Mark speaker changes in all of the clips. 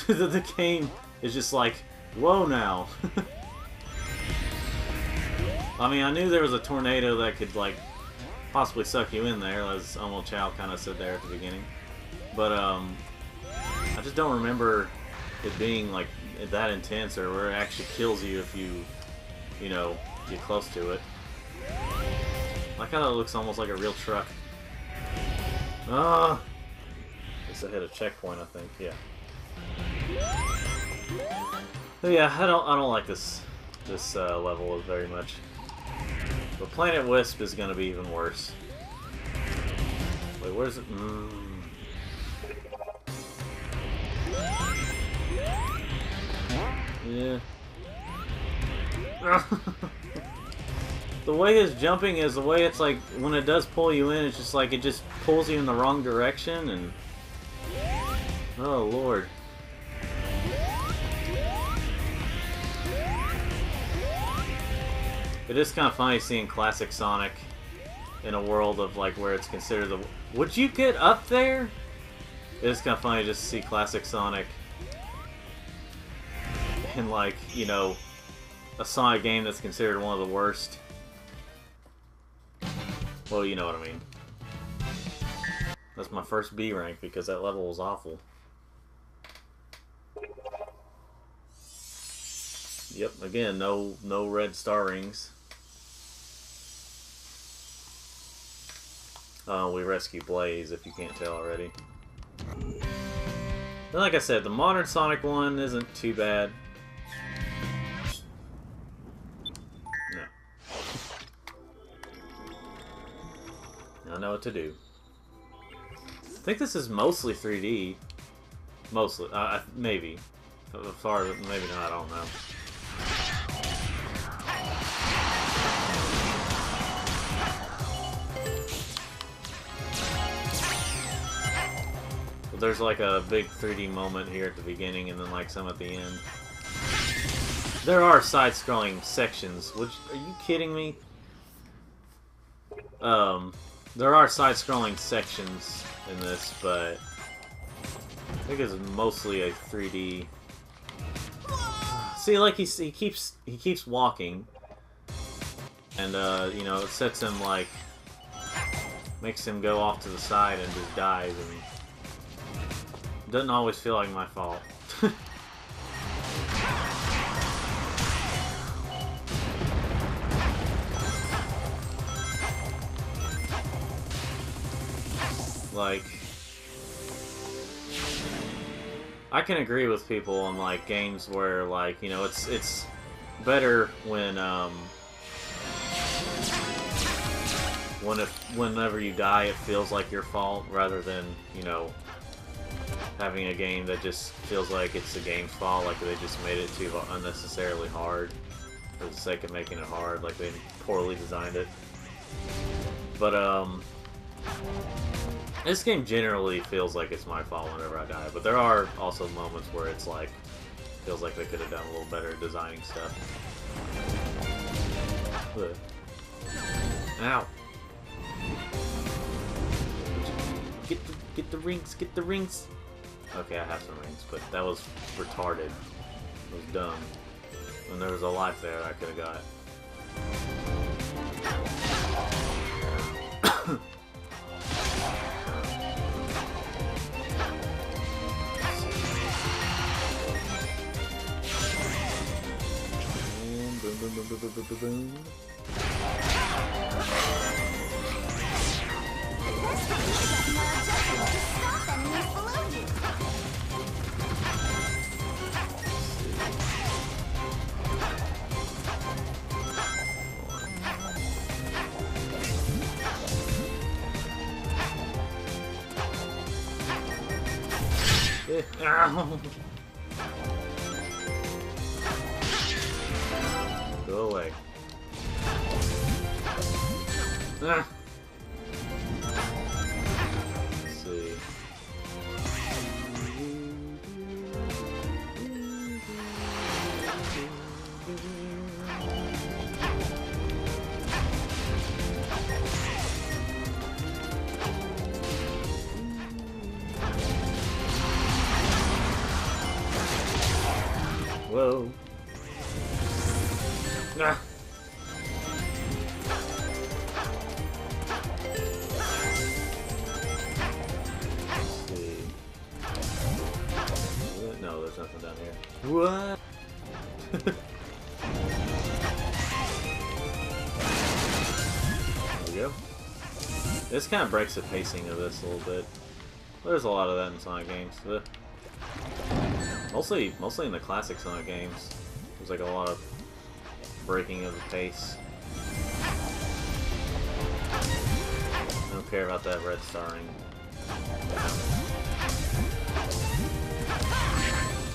Speaker 1: The game is just like, whoa now. I mean, I knew there was a tornado that could, like, possibly suck you in there, as Omo Chow kind of said there at the beginning. But, I just don't remember it being, like, that intense, or where it actually kills you if you know, get close to it. Like how that looks almost like a real truck. Ah! Guess I hit a checkpoint, I think, yeah. But yeah, I don't like this level very much. But Planet Wisp is gonna be even worse. Wait, where's it? Yeah. The way his jumping is, the way it's like, when it does pull you in, it's just like, it just pulls you in the wrong direction, and... Oh, Lord. It is kind of funny seeing classic Sonic in a world of, like, where it's considered the... Would you get up there? It is kind of funny just to see classic Sonic in, like, you know, a Sonic game that's considered one of the worst. Well, you know what I mean. That's my first B rank because that level was awful. Yep, again, no red star rings. We rescue Blaze, if you can't tell already. And like I said, the modern Sonic one isn't too bad. No. I know what to do. I think this is mostly 3D. Mostly. Maybe. As far as, maybe not, I don't know. But there's like a big 3D moment here at the beginning and then like some at the end. There are side-scrolling sections, which, are you kidding me? There are side-scrolling sections in this, but I think it's mostly a 3D. See, like he keeps walking, and you know, it sets him like, makes him go off to the side and just dies, and it doesn't always feel like my fault. Like, I can agree with people on like games where, like, you know, it's better when whenever you die it feels like your fault rather than, you know, having a game that just feels like it's the game's fault, like they just made it too unnecessarily hard for the sake of making it hard, like they poorly designed it. But this game generally feels like it's my fault whenever I die, but there are also moments where it's like, feels like they could have done a little better at designing stuff. Ugh. Ow! Get the rings, get the rings! Okay, I have some rings, but that was retarded. It was dumb. When there was a life there I could have got. Boom, boom, boom, boom, boom, boom, boom. Ow. Go away. Ah. Let's see. Whoa. Nah. No, there's nothing down here. What? There we go. This kind of breaks the pacing of this a little bit. There's a lot of that in Sonic games. Mostly in the classic Sonic games. There's like a lot of breaking of the pace. I don't care about that red starring.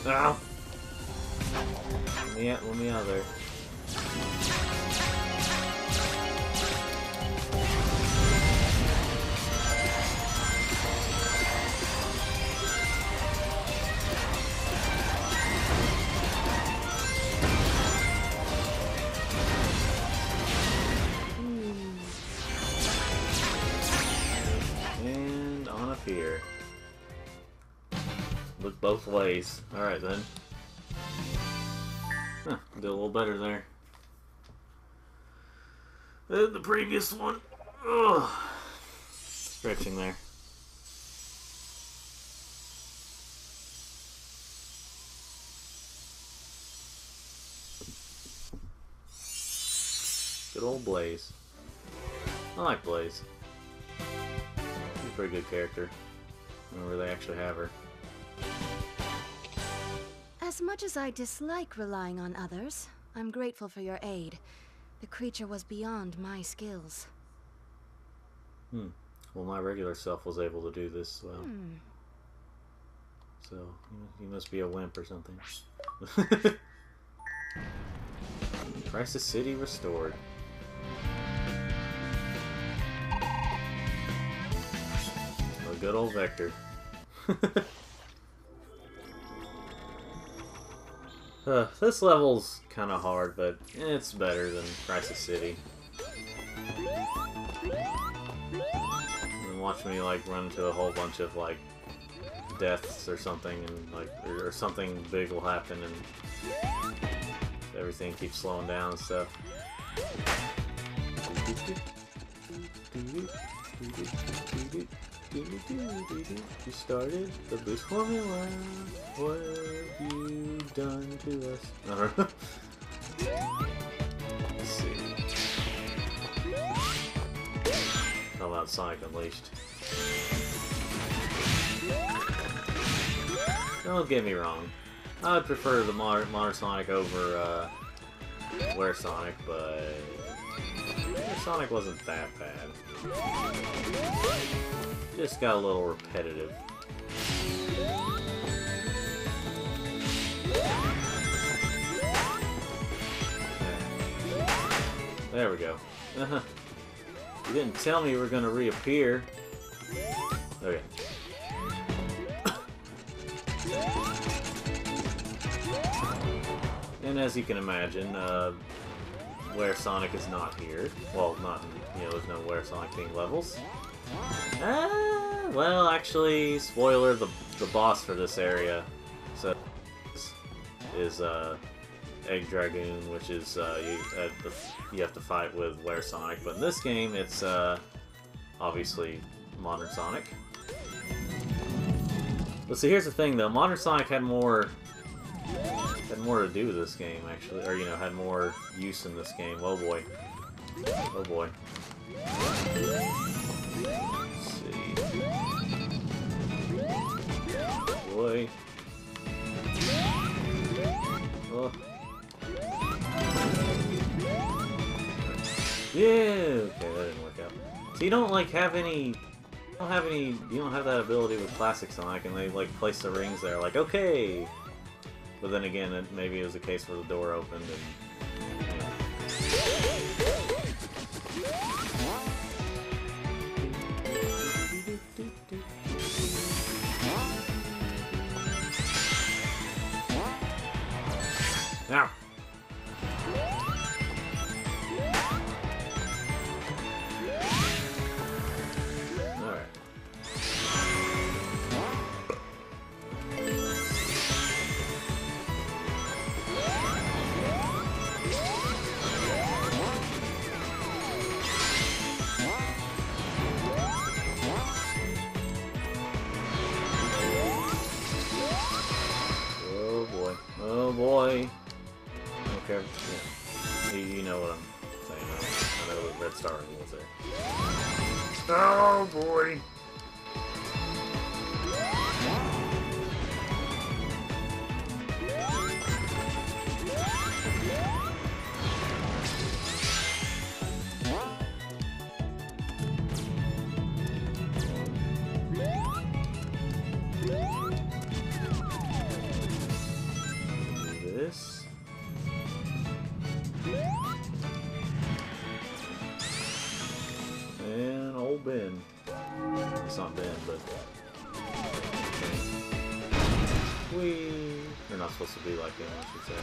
Speaker 1: Ow! Let me out of there. And on up here. Look both ways. Alright then. Huh, did a little better there than the previous one. Ugh. Stretching there. Good old Blaze. I like Blaze. She's a pretty good character. I don't really actually have her.
Speaker 2: As much as I dislike relying on others, I'm grateful for your aid. The creature was beyond my skills.
Speaker 1: Well, my regular self was able to do this as well. So, you must be a wimp or something. Crisis City restored. A good old Vector. This level's kind of hard, but it's better than Crisis City. And watch me like run into a whole bunch of like deaths or something, and like or something big will happen, and everything keeps slowing down and stuff. You started the boost formula. What have you done to us? I don't know. Let's see. How about Sonic Unleashed? Don't get me wrong. I would prefer the modern Sonic over Where Sonic, but Where Sonic wasn't that bad. Just got a little repetitive. There we go. You didn't tell me you were gonna reappear. Okay. And as you can imagine, Where Sonic is not here. Well, not in, there's no Where Sonic themed levels. Well, actually, spoiler, the boss for this area is Egg Dragoon, which is you have to fight with Where Sonic. But in this game, it's obviously Modern Sonic. But see, here's the thing, though. Modern Sonic had more to do with this game, actually, or had more use in this game. Oh boy, oh boy. Let's see. Boy. Oh. Yeah. Okay, that didn't work out. So you don't have any. You don't have that ability with Classic Sonic, and they place the rings there. Like, okay. But then again, maybe it was a case where the door opened and. Now. Red Star was there. Oh boy! This. And old Ben. It's not Ben, but... They're not supposed to be like him, I should say.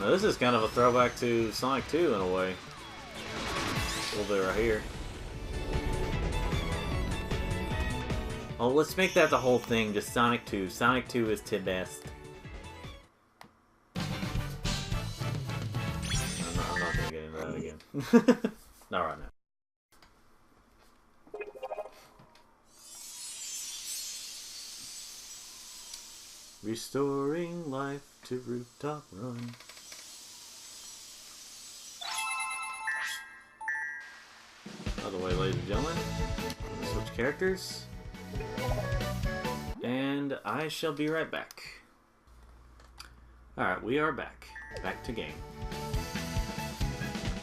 Speaker 1: Now this is kind of a throwback to Sonic 2 in a way. A little bit right here. Oh, let's make that the whole thing, just Sonic 2. Sonic 2 is the best. I'm not gonna get into that again. Not right now. Restoring life to Rooftop Run. By the way, ladies and gentlemen, I'm gonna switch characters. And I shall be right back. Alright, we are back. Back to game.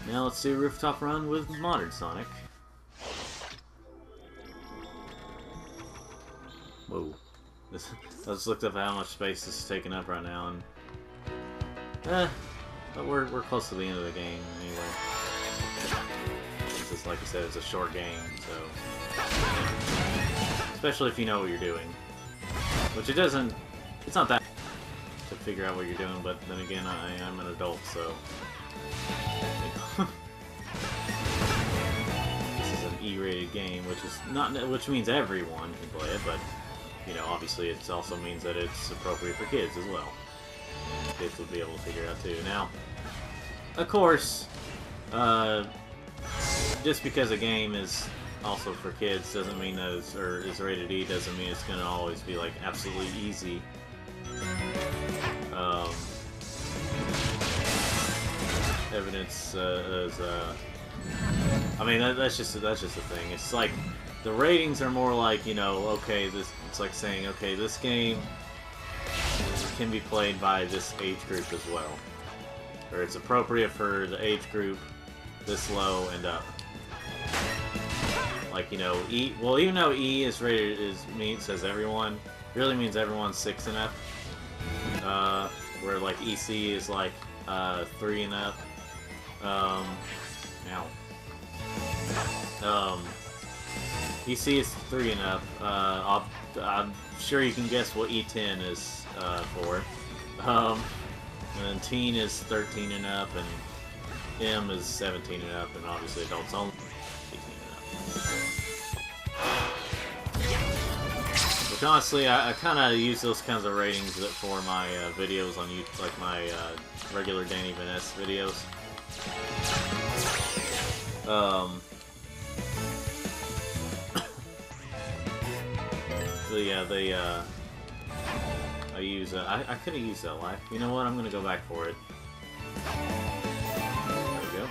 Speaker 1: Now let's do Rooftop Run with modern Sonic. Whoa. I just looked up how much space this is taking up right now, and but we're close to the end of the game anyway. It's just like I said, it's a short game, so especially if you know what you're doing, which it doesn't. It's not that to figure out what you're doing, but then again, I am an adult, so this is an E-rated game, which means everyone can play it, but. You know, obviously it also means that it's appropriate for kids as well. Kids will be able to figure it out too. Now, of course, just because a game is also for kids doesn't mean that it's, or is rated E doesn't mean it's going to always be like absolutely easy. Evidence is, I mean that's just the thing. It's like the ratings are more like, you know, okay, it's like saying, okay, this game can be played by this age group as well, or it's appropriate for the age group this low and up. Like, you know, E. Well, even though E is rated says everyone, really means everyone's 6 and up. Where like EC is like 3 and up. EC is 3 and up. I'm sure you can guess what E10 is for. And then teen is 13 and up, and M is 17 and up, and obviously adults only 18 and up. Which honestly, I kind of use those kinds of ratings for my videos on YouTube, like my regular Danny Vaness videos. Yeah, I use, I could have used that life. You know what, I'm gonna go back for it. There we go.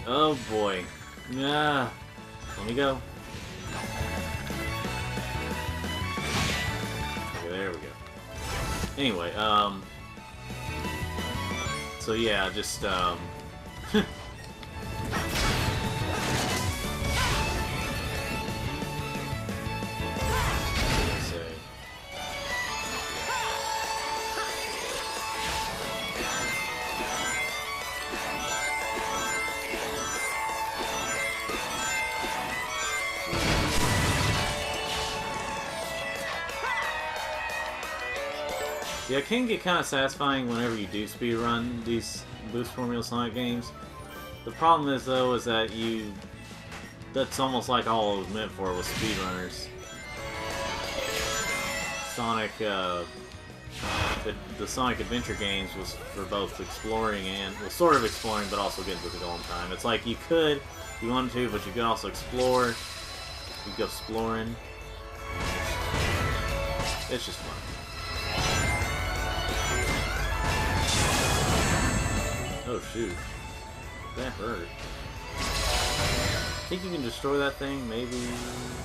Speaker 1: Oh boy. Yeah. Let me go. Okay, there we go. Anyway, so yeah, just, yeah, it can get kind of satisfying whenever you do speedrun these Boost Formula Sonic games. The problem is, though, is that that's almost like all it was meant for was speedrunners. Sonic, the Sonic Adventure games was for both exploring and, well, sort of exploring, but also getting to the golden time. It's like you could, if you wanted to, but you could also explore. You go exploring. It's just fun. shoot. That hurt. I think you can destroy that thing, maybe,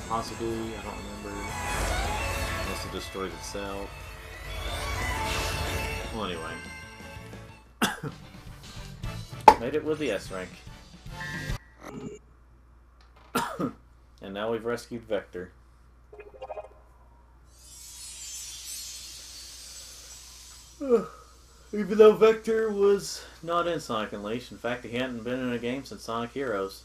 Speaker 1: possibly, I don't remember. Unless it destroys itself. Well, anyway. Made it with the S rank. And now we've rescued Vector. Even though Vector was not in Sonic Unleashed. In fact, he hadn't been in a game since Sonic Heroes.